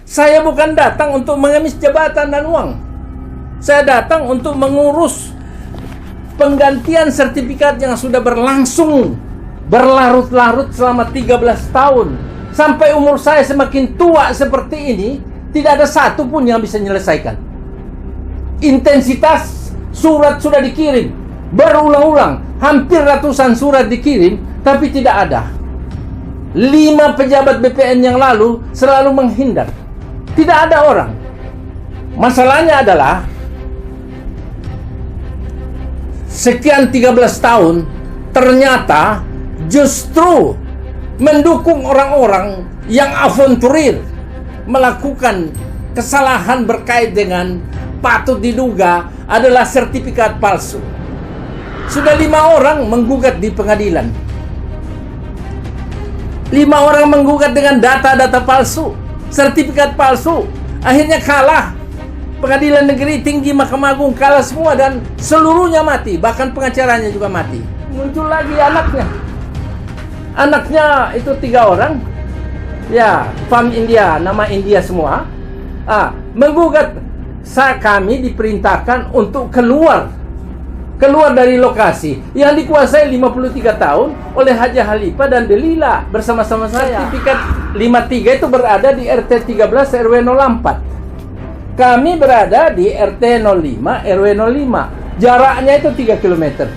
Saya bukan datang untuk mengemis jabatan dan uang. Saya datang untuk mengurus penggantian sertifikat yang sudah berlangsung berlarut-larut selama 13 tahun. Sampai umur saya semakin tua seperti ini, tidak ada satu pun yang bisa menyelesaikan. Intensitas surat sudah dikirim berulang-ulang, hampir ratusan surat dikirim, tapi tidak ada. 5 pejabat BPN yang lalu selalu menghindar. Tidak ada orang. Masalahnya adalah sekian 13 tahun ternyata justru mendukung orang-orang yang aventurir melakukan kesalahan berkait dengan patut diduga adalah sertifikat palsu. Sudah 5 orang menggugat di pengadilan. 5 orang menggugat dengan data-data palsu, sertifikat palsu. Akhirnya kalah. Pengadilan Negeri Tinggi Mahkamah Agung kalah semua dan seluruhnya mati. Bahkan pengacaranya juga mati. Muncul lagi anaknya. Anaknya itu 3 orang. Ya, Farm India, nama India semua. Menggugat. Kami diperintahkan untuk keluar dari lokasi yang dikuasai 53 tahun oleh Haji Halifah dan Delila bersama-sama saya. Sertifikat 53 itu berada di RT 13 RW 04. Kami berada di RT 05 RW 05. Jaraknya itu 3 km.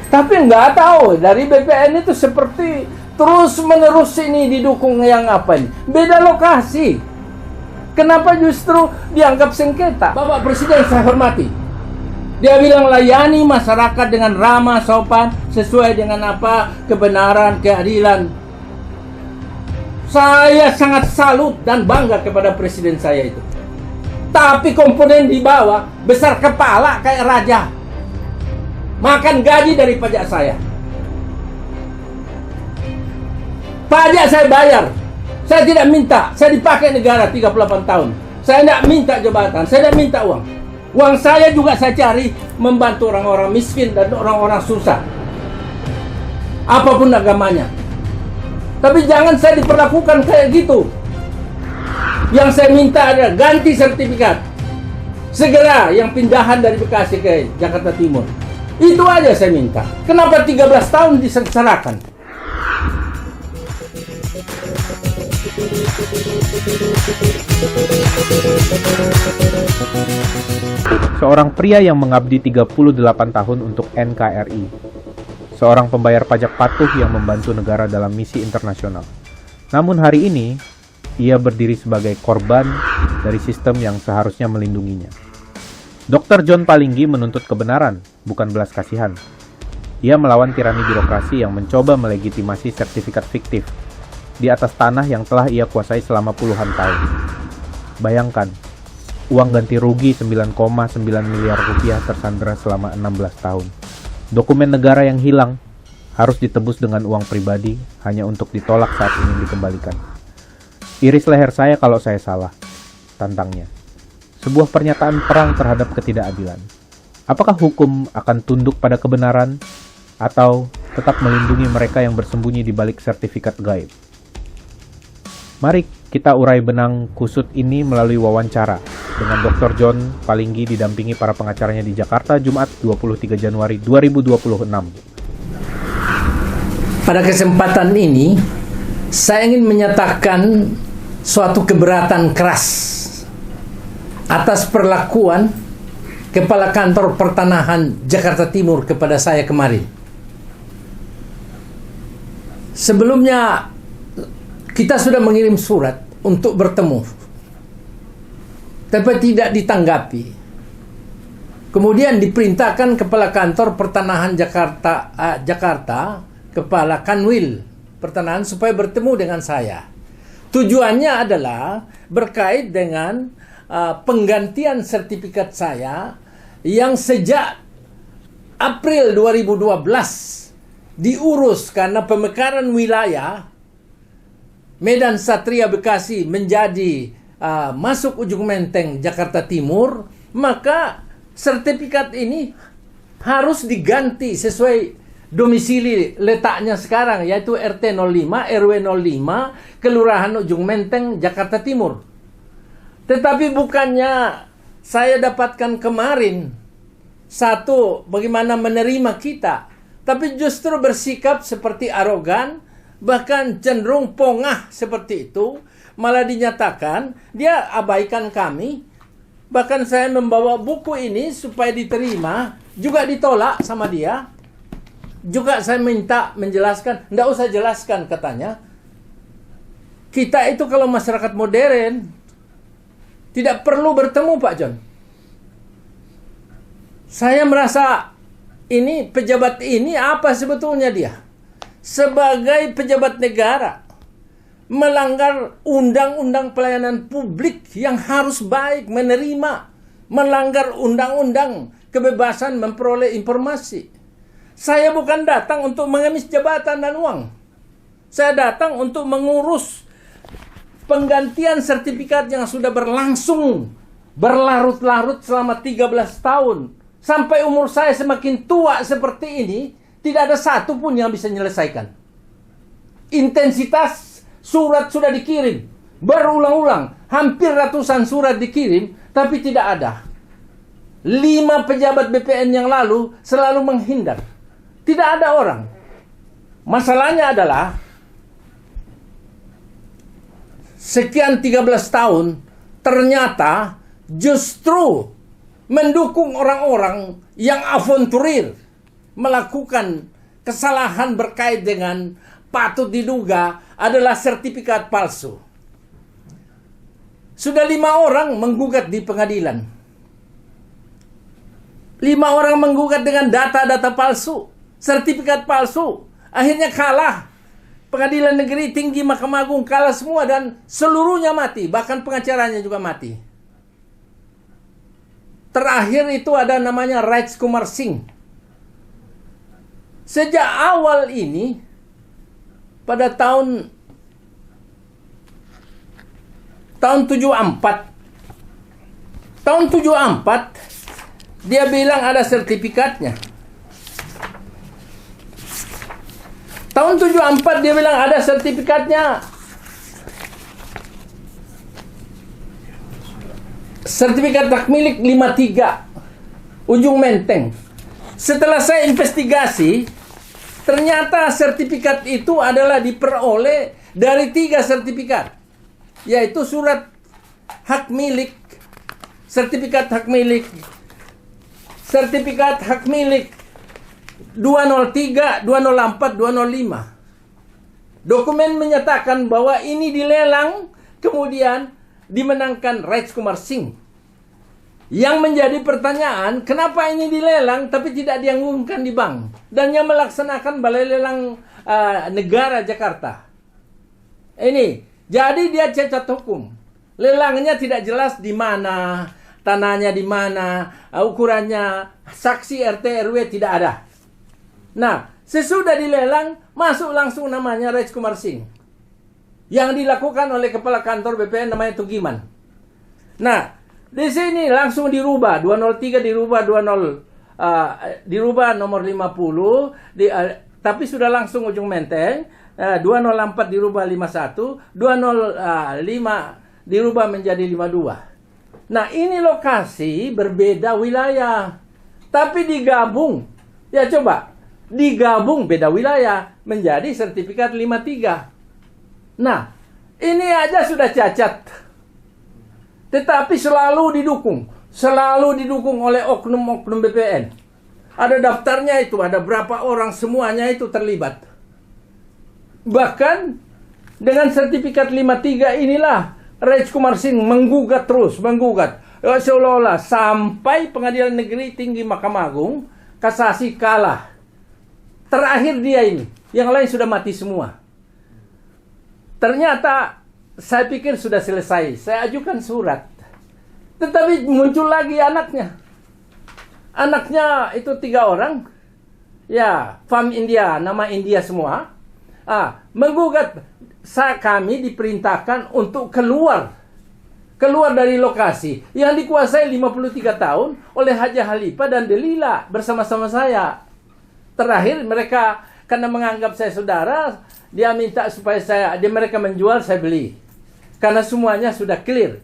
Tapi nggak tahu dari BPN itu seperti terus menerus ini didukung yang apa ini. Beda lokasi. Kenapa justru dianggap sengketa? Bapak Presiden saya hormati. Dia bilang layani masyarakat dengan ramah, sopan, sesuai dengan apa kebenaran, keadilan. Saya sangat salut dan bangga kepada presiden saya itu. Tapi komponen di bawah besar kepala kayak raja. Makan gaji dari pajak saya. Pajak saya bayar. Saya tidak minta. Saya dipakai negara 38 tahun. Saya tidak minta jabatan. Saya tidak minta uang. Uang saya juga saya cari membantu orang-orang miskin dan orang-orang susah. Apapun agamanya. Tapi jangan saya diperlakukan kayak gitu. Yang saya minta adalah ganti sertifikat. Segera yang pindahan dari Bekasi ke Jakarta Timur. Itu aja saya minta. Kenapa 13 tahun disengsarakan? Seorang pria yang mengabdi 38 tahun untuk NKRI. Seorang pembayar pajak patuh yang membantu negara dalam misi internasional. Namun hari ini, ia berdiri sebagai korban dari sistem yang seharusnya melindunginya. Dr. John Palinggi menuntut kebenaran, bukan belas kasihan. Ia melawan tirani birokrasi yang mencoba melegitimasi sertifikat fiktif di atas tanah yang telah ia kuasai selama puluhan tahun. Bayangkan, uang ganti rugi 9,9 miliar rupiah tersandera selama 16 tahun. Dokumen negara yang hilang harus ditebus dengan uang pribadi hanya untuk ditolak saat ingin dikembalikan. Iris leher saya kalau saya salah, tantangnya. Sebuah pernyataan perang terhadap ketidakadilan. Apakah hukum akan tunduk pada kebenaran atau tetap melindungi mereka yang bersembunyi di balik sertifikat gaib? Mari kita urai benang kusut ini melalui wawancara dengan Dr. John Palinggi didampingi para pengacaranya di Jakarta, Jumat 23 Januari 2026. Pada kesempatan ini, saya ingin menyatakan suatu keberatan keras atas perlakuan Kepala Kantor Pertanahan Jakarta Timur kepada saya kemarin. Sebelumnya, kita sudah mengirim surat untuk bertemu, tapi tidak ditanggapi. Kemudian diperintahkan Kepala Kantor Pertanahan Jakarta, Kepala Kanwil Pertanahan supaya bertemu dengan saya. Tujuannya adalah berkait dengan penggantian sertifikat saya yang sejak April 2012 diurus karena pemekaran wilayah Medan Satria Bekasi menjadi masuk ujung Menteng Jakarta Timur, maka sertifikat ini harus diganti sesuai domisili letaknya sekarang, yaitu RT 05, RW 05, Kelurahan Ujung Menteng, Jakarta Timur. Tetapi bukannya saya dapatkan kemarin, satu, bagaimana menerima kita, tapi justru bersikap seperti arogan, bahkan cenderung pongah seperti itu, malah dinyatakan dia abaikan kami. Bahkan saya membawa buku ini supaya diterima, juga ditolak sama dia. Juga saya minta menjelaskan, nggak usah jelaskan katanya. Kita itu kalau masyarakat modern, tidak perlu bertemu Pak John. Saya merasa ini pejabat ini apa sebetulnya dia? Sebagai pejabat negara, melanggar undang-undang pelayanan publik yang harus baik menerima, melanggar undang-undang kebebasan memperoleh informasi. Saya bukan datang untuk mengemis jabatan dan uang. Saya datang untuk mengurus penggantian sertifikat yang sudah berlangsung berlarut-larut selama 13 tahun. Sampai umur saya semakin tua seperti ini, tidak ada satu pun yang bisa menyelesaikan. Intensitas surat sudah dikirim berulang-ulang, hampir ratusan surat dikirim, tapi tidak ada. 5 pejabat BPN yang lalu selalu menghindar. Tidak ada orang. Masalahnya adalah sekian 13 tahun ternyata justru mendukung orang-orang yang aventurir melakukan kesalahan berkait dengan patut diduga adalah sertifikat palsu. Sudah 5 orang menggugat di pengadilan. 5 orang menggugat dengan data-data palsu, sertifikat palsu. Akhirnya kalah. Pengadilan Negeri Tinggi Mahkamah Agung kalah semua dan seluruhnya mati. Bahkan pengacaranya juga mati. Terakhir itu ada namanya Raj Kumar Singh. Sejak awal ini, pada tahun 74, tahun 74, dia bilang ada sertifikatnya. Tahun 74 dia bilang ada sertifikatnya. Sertifikat hak milik 53 Ujung Menteng. Setelah saya investigasi, ternyata sertifikat itu adalah diperoleh dari 3 sertifikat, yaitu surat hak milik, sertifikat hak milik, sertifikat hak milik 203, 204, 205. Dokumen menyatakan bahwa ini dilelang, kemudian dimenangkan Raj Kumar Singh. Yang menjadi pertanyaan, kenapa ini dilelang tapi tidak diumumkan di bank? Dan yang melaksanakan Balai Lelang Negara Jakarta. Ini, jadi dia cacat hukum. Lelangnya tidak jelas di mana, tanahnya di mana, ukurannya, saksi RT RW tidak ada. Nah, sesudah dilelang, masuk langsung namanya Raj Kumar Singh. Yang dilakukan oleh kepala kantor BPN namanya Tugiman. Nah, di sini langsung dirubah 203 dirubah dirubah nomor 50 tapi sudah langsung Ujung Menteng. 204 dirubah 51, 205 dirubah menjadi 52. Nah, ini lokasi berbeda wilayah, tapi digabung. Ya coba, digabung beda wilayah menjadi sertifikat 53. Nah, ini aja sudah cacat. Tetapi selalu didukung oleh oknum-oknum BPN. Ada daftarnya itu, ada berapa orang, semuanya itu terlibat. Bahkan dengan sertifikat 53 inilah Raj Kumar Singh menggugat terus, seolah-olah sampai Pengadilan Negeri Tinggi Mahkamah Agung, kasasi kalah. Terakhir dia ini, yang lain sudah mati semua. Ternyata saya pikir sudah selesai. Saya ajukan surat. Tetapi muncul lagi anaknya. Anaknya itu 3 orang. Ya, Farm India, nama India semua. Menggugat kami diperintahkan untuk keluar dari lokasi yang dikuasai 53 tahun oleh Haji Halifah dan Delila bersama-sama saya. Terakhir mereka karena menganggap saya saudara, dia minta supaya mereka menjual, saya beli. Karena semuanya sudah clear.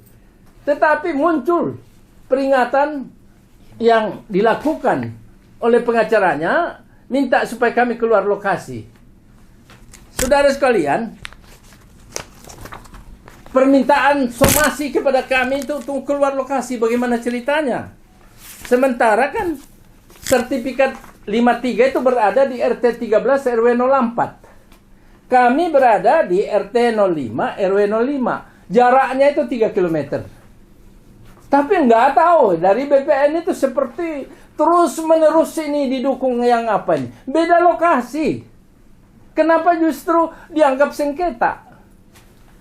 Tetapi muncul peringatan yang dilakukan oleh pengacaranya, minta supaya kami keluar lokasi. Saudara sekalian, permintaan somasi kepada kami itu untuk keluar lokasi, bagaimana ceritanya? Sementara kan sertifikat 53 itu berada di RT 13 RW 04. Kami berada di RT 05 RW 05. Jaraknya itu 3 km. Tapi nggak tahu, dari BPN itu seperti terus-menerus ini didukung yang apa ini? Beda lokasi. Kenapa justru dianggap sengketa?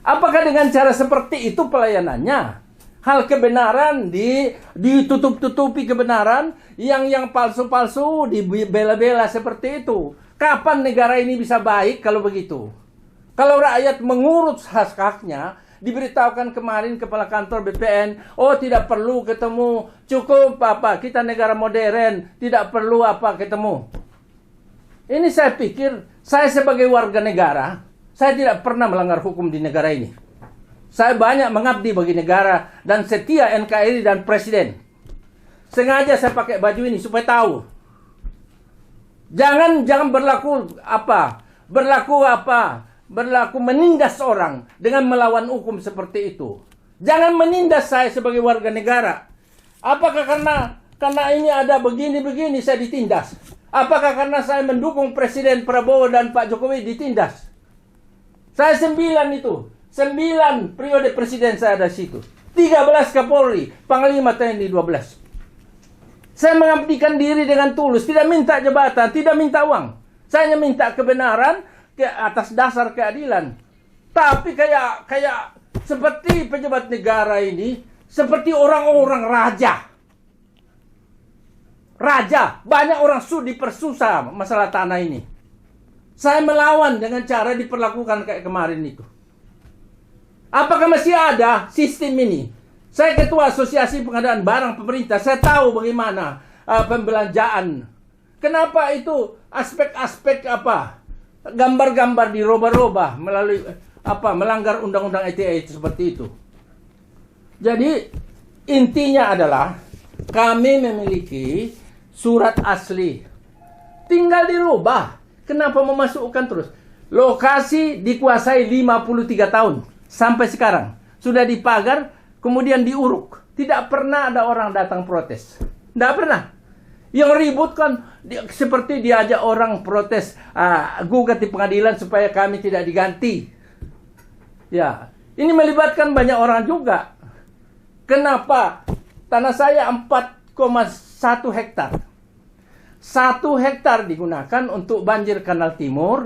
Apakah dengan cara seperti itu pelayanannya? Hal kebenaran ditutup-tutupi kebenaran, yang palsu-palsu dibela-bela seperti itu. Kapan negara ini bisa baik kalau begitu? Kalau rakyat mengurus hak-haknya, diberitahukan kemarin kepala kantor BPN, oh tidak perlu ketemu, cukup kita negara modern, tidak perlu ketemu. Ini saya pikir, saya sebagai warga negara, saya tidak pernah melanggar hukum di negara ini. Saya banyak mengabdi bagi negara dan setia NKRI dan Presiden. Sengaja saya pakai baju ini supaya tahu. Jangan berlaku menindas orang dengan melawan hukum seperti itu. Jangan menindas saya sebagai warga negara. Apakah karena ini ada begini-begini saya ditindas? Apakah karena saya mendukung Presiden Prabowo dan Pak Jokowi ditindas? Saya 9 periode presiden saya ada situ. 13 Kapolri, Panglima TNI 12. Saya mengabdikan diri dengan tulus, tidak minta jabatan, tidak minta uang. Saya hanya minta kebenaran atas dasar keadilan. Tapi kayak seperti pejabat negara ini, seperti orang-orang raja. Banyak orang dipersusah masalah tanah ini. Saya melawan dengan cara diperlakukan kayak kemarin itu. Apakah masih ada sistem ini? Saya ketua Asosiasi Pengadaan Barang Pemerintah. Saya tahu bagaimana pembelanjaan. Kenapa itu aspek-aspek gambar-gambar dirubah-rubah melalui melanggar undang-undang ITE seperti itu. Jadi intinya adalah kami memiliki surat asli. Tinggal dirubah. Kenapa memasukkan terus? Lokasi dikuasai 53 tahun. Sampai sekarang. Sudah dipagar, kemudian diuruk. Tidak pernah ada orang datang protes. Tidak pernah. Yang ribut kan seperti diajak orang protes, gugat di pengadilan supaya kami tidak diganti. Ya, ini melibatkan banyak orang juga. Kenapa? Tanah saya 4,1 hektar. 1 hektar digunakan untuk banjir Kanal Timur.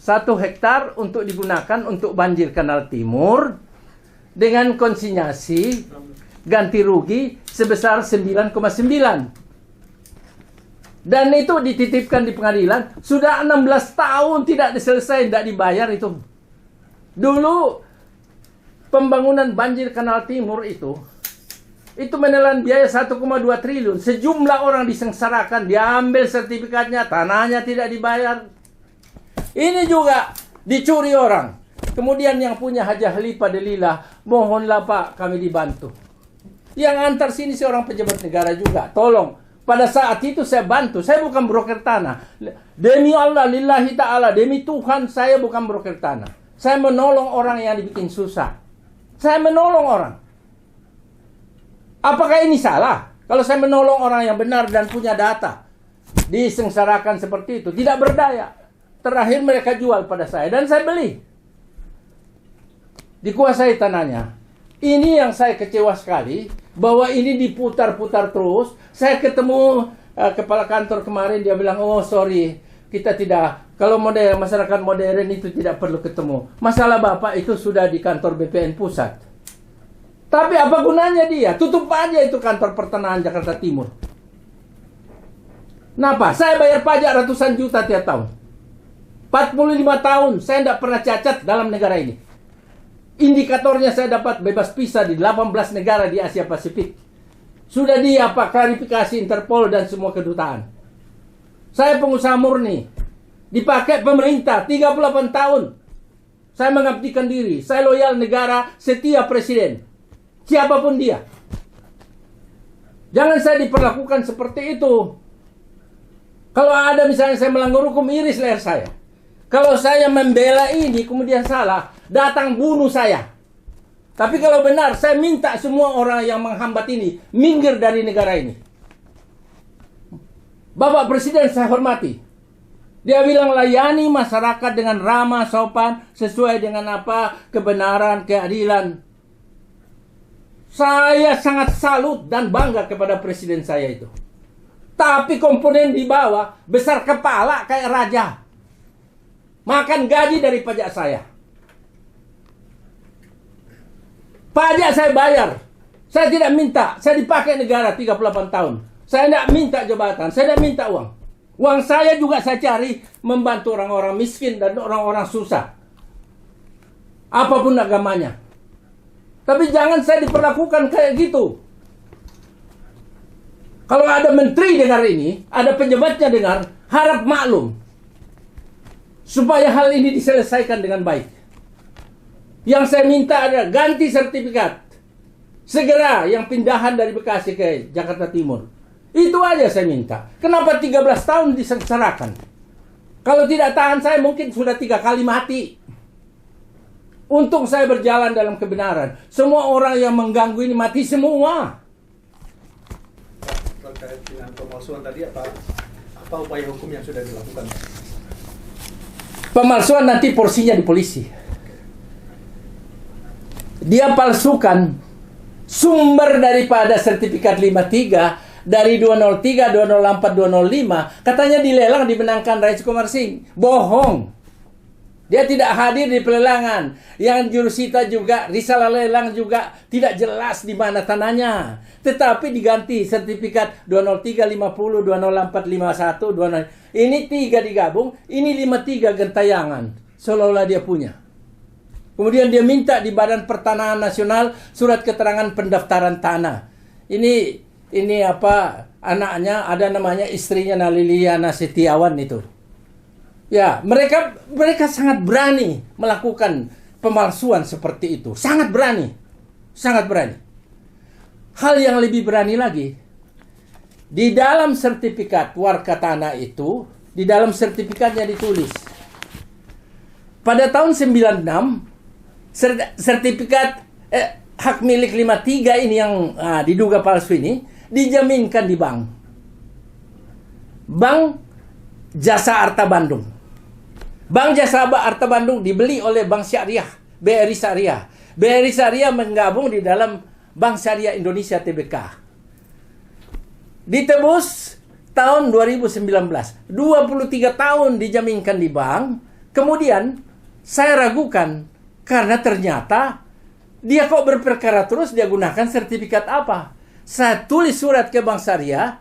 1 hektar untuk digunakan untuk banjir Kanal Timur dengan konsinyasi ganti rugi sebesar 9,9. Dan itu dititipkan di pengadilan. Sudah 16 tahun tidak diselesai, tidak dibayar itu. Dulu pembangunan banjir Kanal Timur itu menelan biaya 1,2 triliun. Sejumlah orang disengsarakan, diambil sertifikatnya, tanahnya tidak dibayar. Ini juga dicuri orang. Kemudian yang punya hajah lipa delilah, mohonlah Pak kami dibantu. Yang antar sini seorang pejabat negara juga. Tolong, pada saat itu saya bantu. Saya bukan broker tanah. Demi Allah, lillahi ta'ala, demi Tuhan saya bukan broker tanah. Saya menolong orang yang dibikin susah. Saya menolong orang. Apakah ini salah? Kalau saya menolong orang yang benar dan punya data, disengsarakan seperti itu, tidak berdaya. Terakhir mereka jual pada saya dan saya beli. Dikuasai tanahnya. Ini yang saya kecewa sekali, bahwa ini diputar-putar terus. Saya ketemu kepala kantor kemarin, dia bilang, oh sorry, kita tidak, kalau masyarakat modern itu tidak perlu ketemu. Masalah Bapak itu sudah di kantor BPN Pusat. Tapi apa gunanya dia? Tutup aja itu kantor pertanahan Jakarta Timur. Kenapa? Saya bayar pajak ratusan juta tiap tahun. 45 tahun saya tidak pernah cacat dalam negara ini. Indikatornya saya dapat bebas visa di 18 negara di Asia Pasifik. Sudah klarifikasi Interpol dan semua kedutaan. Saya pengusaha murni. Dipakai pemerintah 38 tahun. Saya mengabdikan diri. Saya loyal negara, setia presiden. Siapapun dia. Jangan saya diperlakukan seperti itu. Kalau ada misalnya saya melanggar hukum, iris leher saya. Kalau saya membela ini kemudian salah, datang bunuh saya. Tapi kalau benar, saya minta semua orang yang menghambat ini minggir dari negara ini. Bapak Presiden saya hormati. Dia bilang layani masyarakat dengan ramah, sopan, sesuai dengan apa, kebenaran, keadilan. Saya sangat salut dan bangga kepada presiden saya itu. Tapi komponen di bawah besar kepala kayak raja. Makan gaji dari pajak saya. Pajak saya bayar. Saya tidak minta. Saya dipakai negara 38 tahun. Saya tidak minta jabatan. Saya tidak minta uang. Uang saya juga saya cari membantu orang-orang miskin dan orang-orang susah. Apapun agamanya. Tapi jangan saya diperlakukan kayak gitu. Kalau ada menteri dengar ini, ada pejabatnya dengar, harap maklum. Supaya hal ini diselesaikan dengan baik. Yang saya minta adalah ganti sertifikat. Segera yang pindahan dari Bekasi ke Jakarta Timur. Itu aja saya minta. Kenapa 13 tahun disengsarakan? Kalau tidak tahan saya mungkin sudah 3 kali mati. Untung saya berjalan dalam kebenaran. Semua orang yang mengganggu ini mati semua. Terkait dengan pemalsuan tadi, apa upaya hukum yang sudah dilakukan? Pemalsuan nanti porsinya di polisi. Dia palsukan sumber daripada sertifikat 53 dari 203, 204, 205. Katanya dilelang dimenangkan Rais Komarsing. Bohong. Dia tidak hadir di pelelangan. Yang jurusita juga, risalah lelang juga tidak jelas di mana tanahnya. Tetapi diganti sertifikat 203, 50, 204, 51, 20. Ini 3 digabung, ini 53 gentayangan. Seolah-olah dia punya. Kemudian dia minta di Badan Pertanahan Nasional surat keterangan pendaftaran tanah. Ini apa anaknya, ada namanya istrinya Naliliana Setiawan itu. Ya, mereka sangat berani melakukan pemalsuan seperti itu. Sangat berani. Sangat berani. Hal yang lebih berani lagi, di dalam sertifikat warga tanah itu, di dalam sertifikatnya ditulis, pada tahun 96, sertifikat hak milik 53 ini yang diduga palsu ini, dijaminkan di bank. Bank Jasa Arta Bandung. Bank Jasa Arta Bandung dibeli oleh Bank Syariah, BRI Syariah. BRI Syariah menggabung di dalam Bank Syariah Indonesia Tbk. Ditebus tahun 2019. 23 tahun dijaminkan di bank. Kemudian saya ragukan karena ternyata dia kok berperkara terus, dia gunakan sertifikat apa? Saya tulis surat ke Bank Syariah,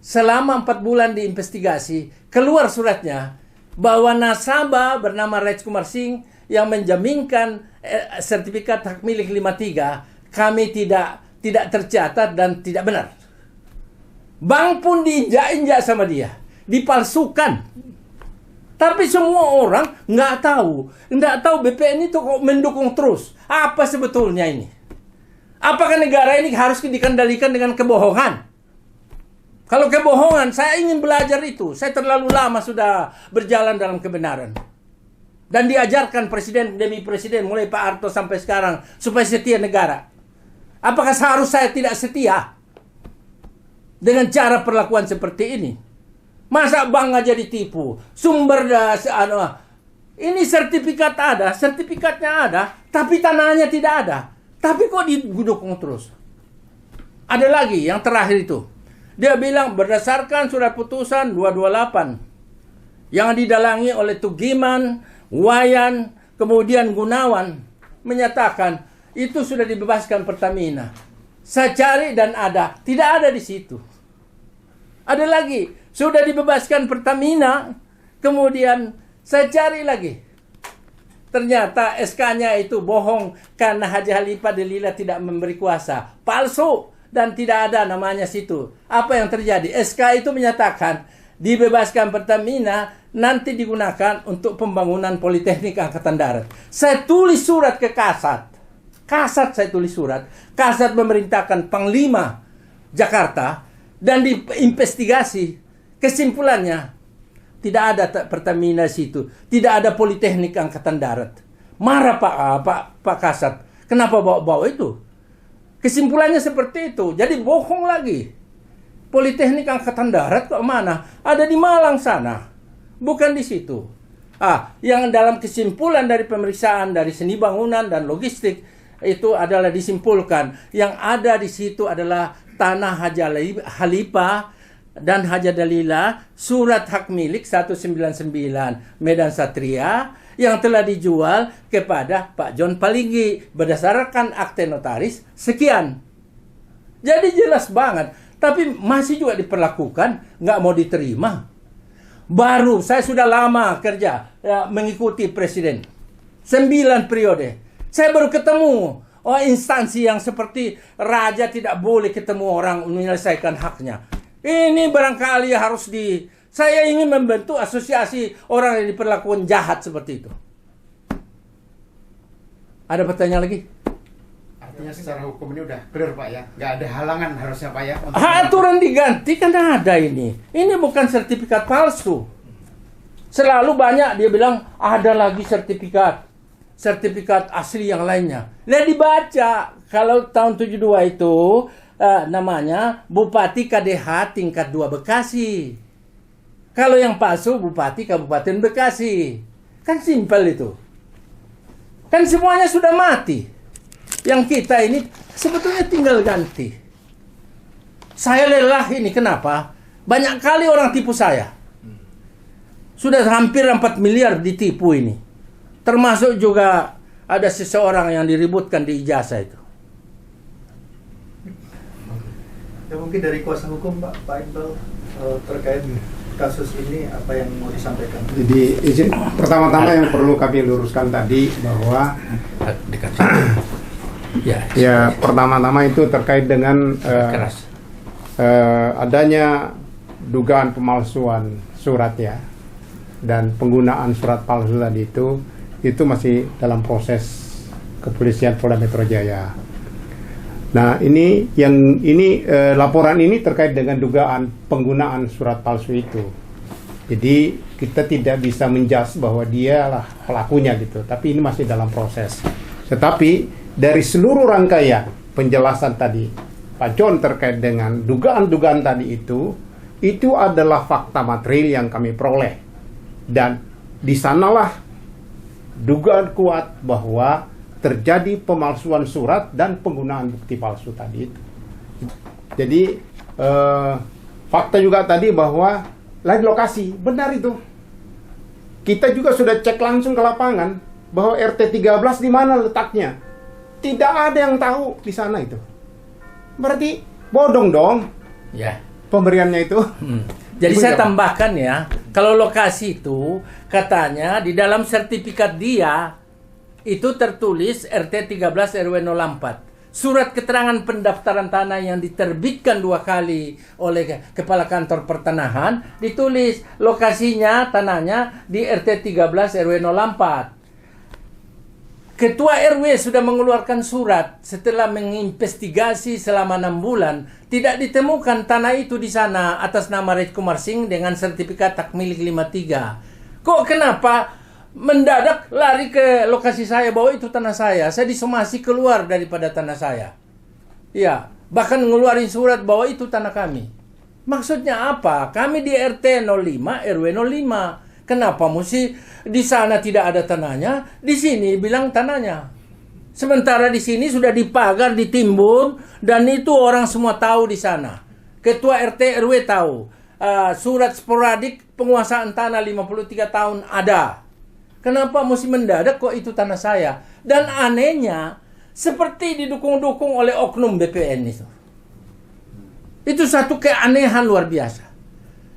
selama 4 bulan diinvestigasi, keluar suratnya bahwa nasabah bernama Rais Komarsing yang menjaminkan sertifikat hak milik 53 kami tidak tercatat dan tidak benar. Bank pun diinjak-injak sama dia, dipalsukan. Tapi semua orang nggak tahu BPN itu kok mendukung terus. Apa sebetulnya ini? Apakah negara ini harus dikendalikan dengan kebohongan? Kalau kebohongan, saya ingin belajar itu. Saya terlalu lama sudah berjalan dalam kebenaran. Dan diajarkan presiden demi presiden, mulai Pak Harto sampai sekarang, supaya setia negara. Apakah seharusnya saya tidak setia dengan cara perlakuan seperti ini? Masa bank aja ditipu? Sumber ini sertifikat ada, sertifikatnya ada, tapi tanahnya tidak ada. Tapi kok didukung terus? Ada lagi yang terakhir itu. Dia bilang berdasarkan surat putusan 228 yang didalangi oleh Tugiman, Wayan, kemudian Gunawan menyatakan itu sudah dibebaskan Pertamina. Saya cari dan ada, tidak ada di situ. Ada lagi, sudah dibebaskan Pertamina, kemudian saya cari lagi. Ternyata SK-nya itu bohong karena Haji Khalifah Delila tidak memberi kuasa. Palsu. Dan tidak ada namanya situ. Apa yang terjadi? SK itu menyatakan dibebaskan Pertamina, nanti digunakan untuk pembangunan Politeknik Angkatan Darat. Saya tulis surat ke Kasat. Kasat saya tulis surat. Kasat memerintahkan Panglima Jakarta dan diinvestigasi. Kesimpulannya, tidak ada Pertamina situ. Tidak ada Politeknik Angkatan Darat. Marah Pak Kasat. Kenapa bawa-bawa itu? Kesimpulannya seperti itu. Jadi bohong lagi. Politeknik Angkatan Darat kok mana? Ada di Malang sana. Bukan di situ. Yang dalam kesimpulan dari pemeriksaan dari seni bangunan dan logistik itu adalah disimpulkan yang ada di situ adalah tanah Haji Halipah dan Haja Dalila, surat hak milik 199 Medan Satria yang telah dijual kepada Pak John Palinggi berdasarkan akte notaris sekian. Jadi jelas banget, tapi masih juga diperlakukan, nggak mau diterima. Baru saya sudah lama kerja mengikuti presiden 9 periode. Saya baru ketemu instansi yang seperti raja tidak boleh ketemu orang menyelesaikan haknya. Ini barangkali harus saya ingin membentuk asosiasi orang yang diperlakukan jahat seperti itu. Ada pertanyaan lagi? Artinya secara hukum ini udah clear Pak ya? Nggak ada halangan harusnya Pak ya? Aturan diganti kan ada ini. Ini bukan sertifikat palsu. Selalu banyak dia bilang ada lagi sertifikat asli yang lainnya. Lihat dibaca. Kalau tahun 72 itu namanya Bupati KDH tingkat 2 Bekasi. Kalau yang palsu Bupati Kabupaten Bekasi. Kan simpel itu. Kan semuanya sudah mati. Yang kita ini sebetulnya tinggal ganti. Saya lelah ini, kenapa? Banyak kali orang tipu saya. Sudah hampir 4 miliar ditipu ini. Termasuk juga ada seseorang yang diributkan di ijazah itu. Ya mungkin dari kuasa hukum Pak Iqbal terkait kasus ini apa yang mau disampaikan? Jadi pertama-tama yang perlu kami luruskan tadi bahwa ya pertama-tama itu terkait dengan adanya dugaan pemalsuan surat ya, dan penggunaan surat palsu tadi itu masih dalam proses kepolisian Polda Metro Jaya. Nah laporan ini terkait dengan dugaan penggunaan surat palsu itu. Jadi kita tidak bisa menjudge bahwa dialah pelakunya gitu, tapi ini masih dalam proses. Tetapi dari seluruh rangkaian penjelasan tadi Pak John terkait dengan dugaan-dugaan tadi itu adalah fakta material yang kami peroleh, dan di sanalah dugaan kuat bahwa terjadi pemalsuan surat dan penggunaan bukti palsu tadi itu. Jadi fakta juga tadi bahwa lain lokasi, benar itu. Kita juga sudah cek langsung ke lapangan bahwa RT 13 di mana letaknya. Tidak ada yang tahu di sana itu. Berarti bodong dong. Ya. Pemberiannya itu. Jadi saya tambahkan ya, kalau lokasi itu katanya di dalam sertifikat dia itu tertulis RT 13 RW 04. Surat keterangan pendaftaran tanah yang diterbitkan 2 kali oleh Kepala Kantor Pertanahan ditulis lokasinya tanahnya di RT 13 RW 04. Ketua RW sudah mengeluarkan surat setelah menginvestigasi selama 6 bulan. Tidak ditemukan tanah itu di sana atas nama Rejkumar Singh dengan sertifikat hak milik 53. Kok kenapa mendadak lari ke lokasi saya bahwa itu tanah saya? Saya disomasi keluar daripada tanah saya. Ya, bahkan ngeluarin surat bahwa itu tanah kami. Maksudnya apa? Kami di RT 05 RW 05. Kenapa mesti di sana tidak ada tanahnya, di sini bilang tanahnya? Sementara di sini sudah dipagar, ditimbun, dan itu orang semua tahu di sana. Ketua RT RW tahu. Surat sporadik penguasaan tanah 53 tahun ada. Kenapa mesti mendadak kok itu tanah saya? Dan anehnya, seperti didukung-dukung oleh oknum BPN itu. Itu satu keanehan luar biasa.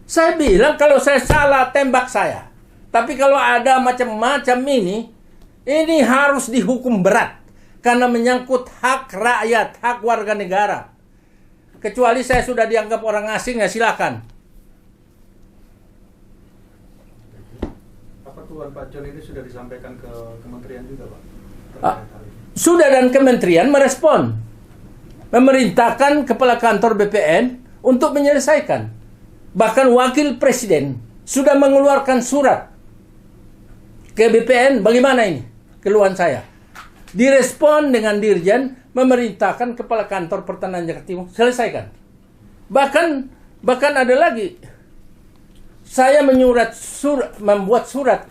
Saya bilang kalau saya salah tembak saya. Tapi kalau ada macam-macam ini harus dihukum berat. Karena menyangkut hak rakyat, hak warga negara. Kecuali saya sudah dianggap orang asing, ya silakan. pengakuan Pak John ini sudah disampaikan ke kementerian juga, Pak? Ah, sudah, dan kementerian merespon, memerintahkan kepala kantor BPN untuk menyelesaikan. Bahkan wakil presiden sudah mengeluarkan surat ke BPN, bagaimana ini keluhan saya. Direspon dengan dirjen memerintahkan kepala kantor pertanahan Jakarta Timur selesaikan. Bahkan ada lagi, saya membuat surat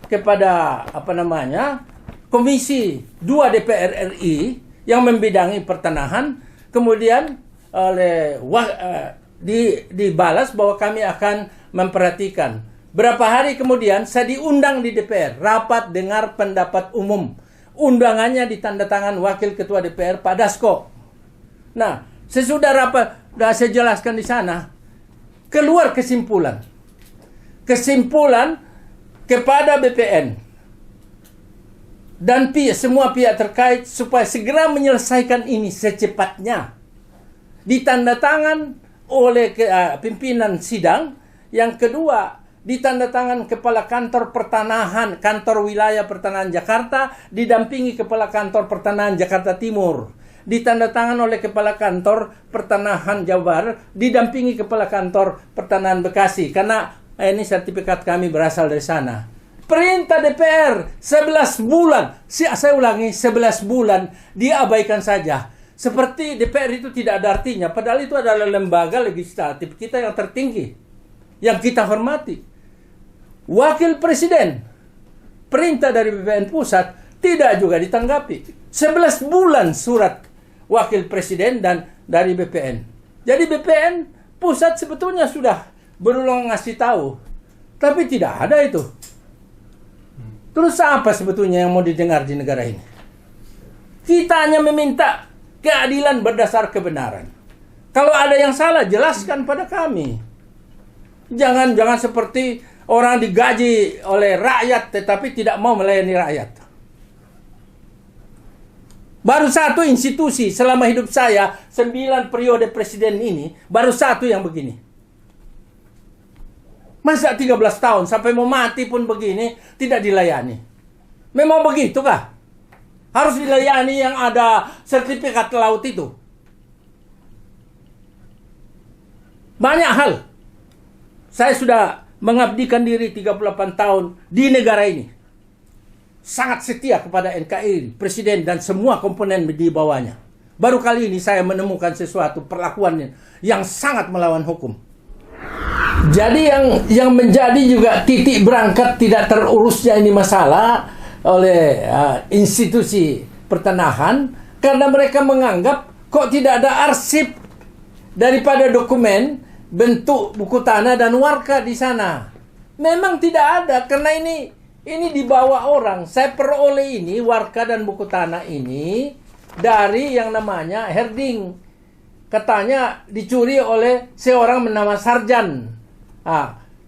kepada Komisi 2 DPR RI yang membidangi pertanahan, kemudian dibalas bahwa kami akan memperhatikan. Berapa hari kemudian saya diundang di DPR, rapat dengar pendapat umum. Undangannya ditandatangan Wakil Ketua DPR Pak Dasko. Nah, sesudah rapat, saya jelaskan di sana, keluar kesimpulan kepada BPN dan semua pihak terkait supaya segera menyelesaikan ini secepatnya. Ditandatangan oleh pimpinan sidang. Yang kedua, ditandatangan kepala kantor pertanahan, kantor wilayah pertanahan Jakarta, didampingi kepala kantor pertanahan Jakarta Timur. Ditandatangan oleh kepala kantor pertanahan Jawa Barat, didampingi kepala kantor pertanahan Bekasi. Karena ini sertifikat kami berasal dari sana. Perintah DPR 11 bulan, saya ulangi, 11 bulan diabaikan saja. Seperti DPR itu tidak ada artinya, padahal itu adalah lembaga legislatif kita yang tertinggi, yang kita hormati. Wakil Presiden, perintah dari BPN Pusat tidak juga ditanggapi. 11 bulan surat Wakil Presiden dan dari BPN. Jadi BPN Pusat sebetulnya sudah berulang ngasih tahu, tapi tidak ada itu. Terus apa sebetulnya yang mau didengar di negara ini? Kita hanya meminta keadilan berdasar kebenaran. Kalau ada yang salah, jelaskan pada kami. Jangan seperti orang digaji oleh rakyat tetapi tidak mau melayani rakyat. Baru satu institusi selama hidup saya 9 periode presiden ini, baru satu yang begini. Masa 13 tahun sampai mau mati pun begini tidak dilayani. Memang begitukah? Harus dilayani yang ada sertifikat laut itu. Banyak hal. Saya sudah mengabdikan diri 38 tahun di negara ini. Sangat setia kepada NKRI, presiden dan semua komponen di bawahnya. Baru kali ini saya menemukan sesuatu perlakuan yang sangat melawan hukum. Jadi yang menjadi juga titik berangkat tidak terurusnya ini masalah oleh institusi pertanahan karena mereka menganggap kok tidak ada arsip daripada dokumen bentuk buku tanah dan warka di sana. Memang tidak ada karena ini dibawa orang. Saya peroleh ini warka dan buku tanah ini dari yang namanya Herding. Katanya dicuri oleh seorang bernama Sarjan.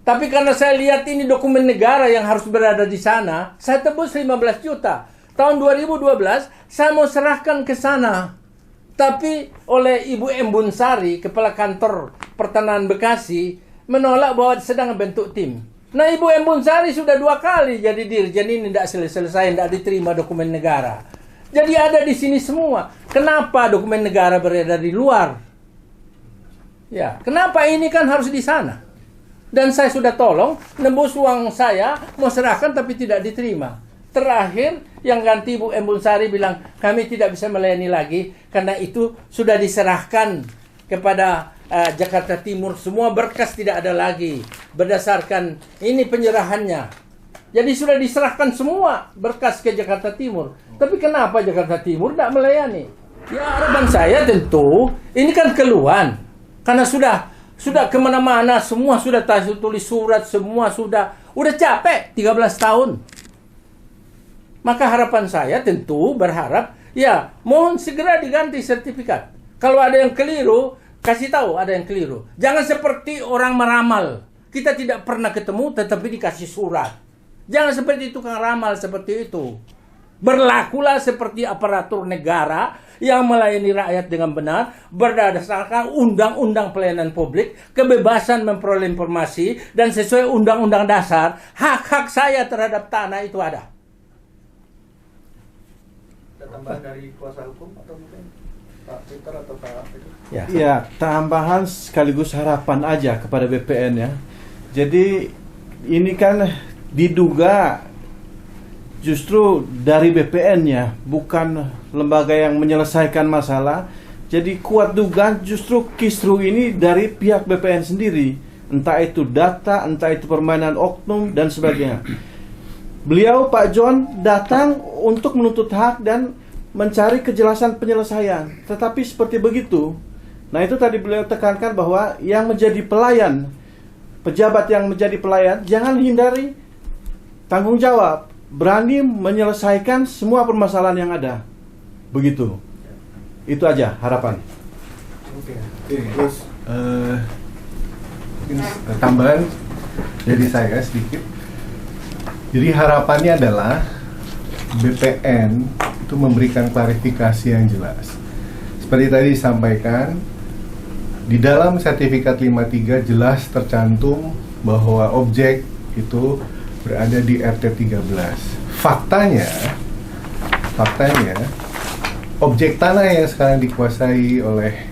Tapi karena saya lihat ini dokumen negara yang harus berada di sana, saya tebus 15 juta. Tahun 2012, saya mau serahkan ke sana. Tapi oleh Ibu Embun Sari, Kepala Kantor Pertanahan Bekasi, menolak bahwa sedang bentuk tim. Nah, Ibu Embun Sari sudah 2 kali jadi dirjen ini tidak selesai, tidak diterima dokumen negara. Jadi ada di sini semua. Kenapa dokumen negara berada di luar? Ya, kenapa ini kan harus di sana? Dan saya sudah tolong, nembus uang saya, mau serahkan tapi tidak diterima. Terakhir, yang ganti Bu Embun Sari bilang, kami tidak bisa melayani lagi, karena itu sudah diserahkan kepada Jakarta Timur. Semua berkas tidak ada lagi. Berdasarkan ini penyerahannya. Jadi sudah diserahkan semua berkas ke Jakarta Timur. Tapi kenapa Jakarta Timur tidak melayani? Ya, harapan saya tentu, ini kan keluhan. Karena sudah kemana-mana, semua sudah tulis surat, semua udah capek 13 tahun. Maka harapan saya tentu berharap, ya mohon segera diganti sertifikat. Kalau ada yang keliru, kasih tahu ada yang keliru. Jangan seperti orang meramal. Kita tidak pernah ketemu tetapi dikasih surat. Jangan seperti tukang ramal seperti itu. Berlakulah seperti aparatur negara yang melayani rakyat dengan benar, berdasarkan undang-undang pelayanan publik, kebebasan memperoleh informasi, dan sesuai undang-undang dasar, hak-hak saya terhadap tanah itu ada. Ada tambahan dari kuasa hukum atau mungkin Pak Peter atau Pak itu? Ya, tambahan sekaligus harapan aja kepada BPN ya. Jadi ini kan diduga justru dari BPN-nya, bukan lembaga yang menyelesaikan masalah. Jadi kuat dugaan justru kisru ini dari pihak BPN sendiri. Entah itu data, entah itu permainan oknum, dan sebagainya. Beliau, Pak John, datang untuk menuntut hak dan mencari kejelasan penyelesaian. Tetapi seperti begitu. Nah itu tadi beliau tekankan bahwa yang menjadi pelayan, pejabat yang menjadi pelayan, jangan hindari tanggung jawab. Berani menyelesaikan semua permasalahan yang ada. Begitu. Itu aja harapan. Oke. Terus tambahan dari saya sedikit. Jadi harapannya adalah BPN itu memberikan klarifikasi yang jelas. Seperti tadi disampaikan, di dalam sertifikat 53 jelas tercantum bahwa objek itu berada di RT 13. Faktanya objek tanah yang sekarang dikuasai oleh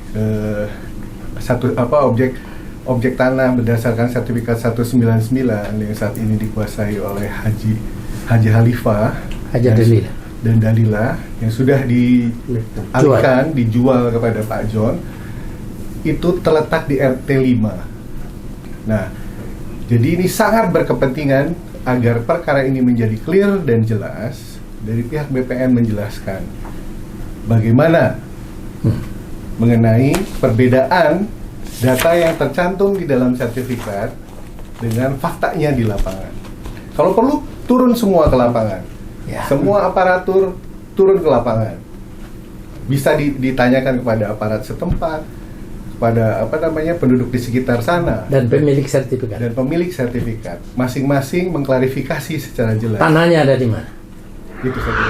objek tanah berdasarkan sertifikat 199 yang saat ini dikuasai oleh Haji Halifah dan Dalila yang sudah dijual kepada Pak John, itu terletak di RT 5. Nah, jadi ini sangat berkepentingan agar perkara ini menjadi clear dan jelas. Dari pihak BPN menjelaskan bagaimana mengenai perbedaan data yang tercantum di dalam sertifikat dengan faktanya di lapangan. Kalau perlu turun semua ke lapangan, semua aparatur turun ke lapangan. Bisa ditanyakan kepada aparat setempat, pada penduduk di sekitar sana Dan pemilik sertifikat. Masing-masing mengklarifikasi secara jelas. Tanahnya ada di mana? Itu saja.